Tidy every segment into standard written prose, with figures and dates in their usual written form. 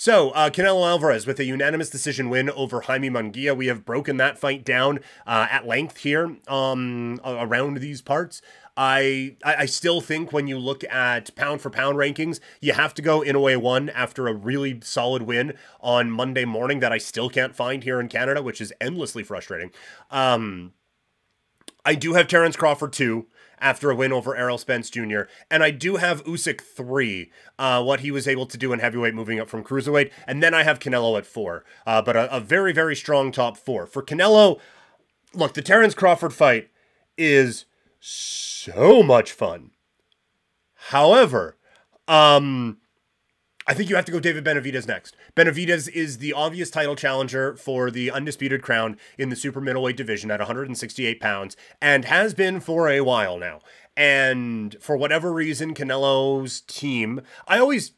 So, Canelo Alvarez with a unanimous decision win over Jaime Munguia. We have broken that fight down at length here around these parts. I still think when you look at pound for pound rankings, you have to go Inoue 1 after a really solid win on Monday morning that I still can't find here in Canada, which is endlessly frustrating. I do have Terence Crawford 2 after a win over Errol Spence Jr. And I do have Usyk 3, what he was able to do in heavyweight moving up from cruiserweight. And then I have Canelo at 4, but a very, very strong top 4. For Canelo, look, the Terence Crawford fight is so much fun. However, I think you have to go David Benavidez next. Benavidez is the obvious title challenger for the undisputed crown in the super middleweight division at 168 pounds and has been for a while now. And for whatever reason, Canelo's team, I always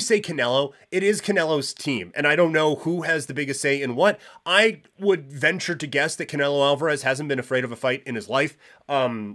say Canelo, it is Canelo's team, and I don't know who has the biggest say in what. I would venture to guess that Canelo Alvarez hasn't been afraid of a fight in his life.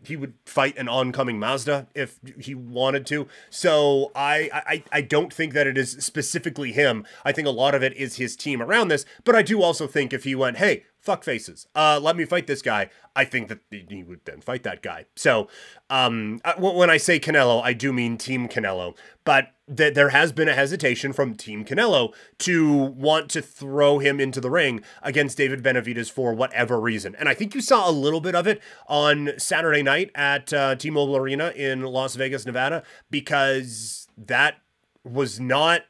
He would fight an oncoming Mazda if he wanted to. So I don't think that it is specifically him. I think a lot of it is his team around this, but I do also think if he went, hey, fuck faces, let me fight this guy, I think that he would then fight that guy. So when I say Canelo, I do mean Team Canelo, but there has been a hesitation from Team Canelo to want to throw him into the ring against David Benavidez for whatever reason. And I think you saw a little bit of it on Saturday night at T-Mobile Arena in Las Vegas, Nevada, because that was not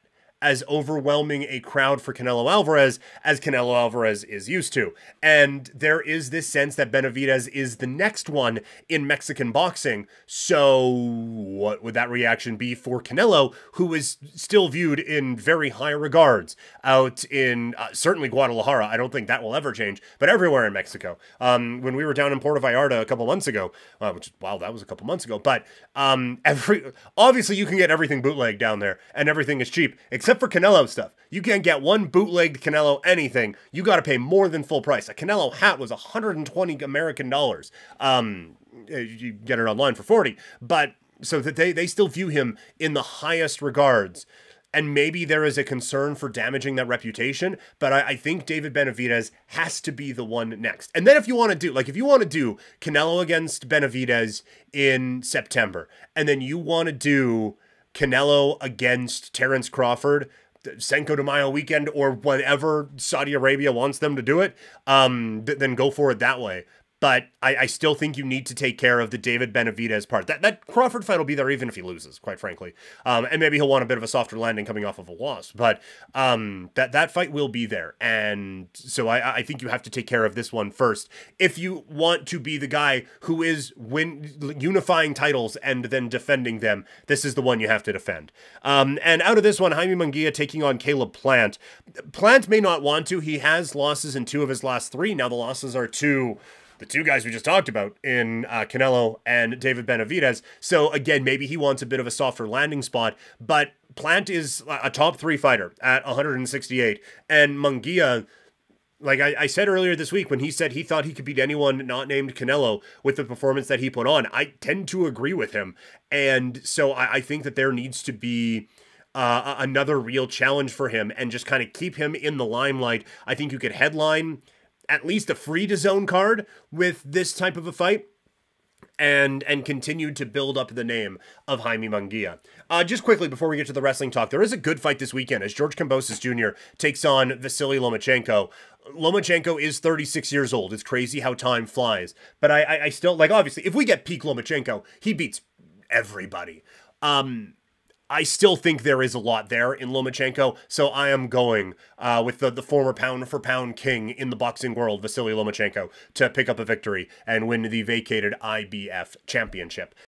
as overwhelming a crowd for Canelo Alvarez as Canelo Alvarez is used to. And there is this sense that Benavidez is the next one in Mexican boxing. So what would that reaction be for Canelo, who is still viewed in very high regards out in certainly Guadalajara? I don't think that will ever change, but everywhere in Mexico. When we were down in Puerto Vallarta a couple months ago, wow, that was a couple months ago, but obviously you can get everything bootleg down there and everything is cheap, except for Canelo stuff. You can't get one bootlegged Canelo anything. You got to pay more than full price. A Canelo hat was 120 American dollars. You get it online for 40. But so that they still view him in the highest regards. And maybe there is a concern for damaging that reputation, but I think David Benavidez has to be the one next. And then if you want to do Canelo against Benavidez in September, and then you want to do Canelo against Terence Crawford, Cinco de Mayo weekend, or whenever Saudi Arabia wants them to do it, then go for it that way. But I still think you need to take care of the David Benavidez part. That Crawford fight will be there even if he loses, quite frankly. And maybe he'll want a bit of a softer landing coming off of a loss. But that fight will be there. And so I think you have to take care of this one first. If you want to be the guy who is unifying titles and then defending them, this is the one you have to defend. And out of this one, Jaime Munguia taking on Caleb Plant. Plant may not want to. He has losses in 2 of his last 3. Now the losses are to the 2 guys we just talked about in Canelo and David Benavidez. So again, maybe he wants a bit of a softer landing spot, but Plant is a top 3 fighter at 168. And Munguia, like I said earlier this week when he said he thought he could beat anyone not named Canelo with the performance that he put on, I tend to agree with him. And so I think that there needs to be another real challenge for him and just kind of keep him in the limelight. I think you could headline at least a free to zone card with this type of a fight and continue to build up the name of Jaime Munguia. Just quickly before we get to the wrestling talk, there is a good fight this weekend as George Kambosos Jr. takes on Vasily Lomachenko. Lomachenko is 36 years old. It's crazy how time flies. But I still, like, obviously, if we get peak Lomachenko, he beats everybody. I still think there is a lot there in Lomachenko, so I am going with the former pound-for-pound king in the boxing world, Vasily Lomachenko, to pick up a victory and win the vacated IBF championship.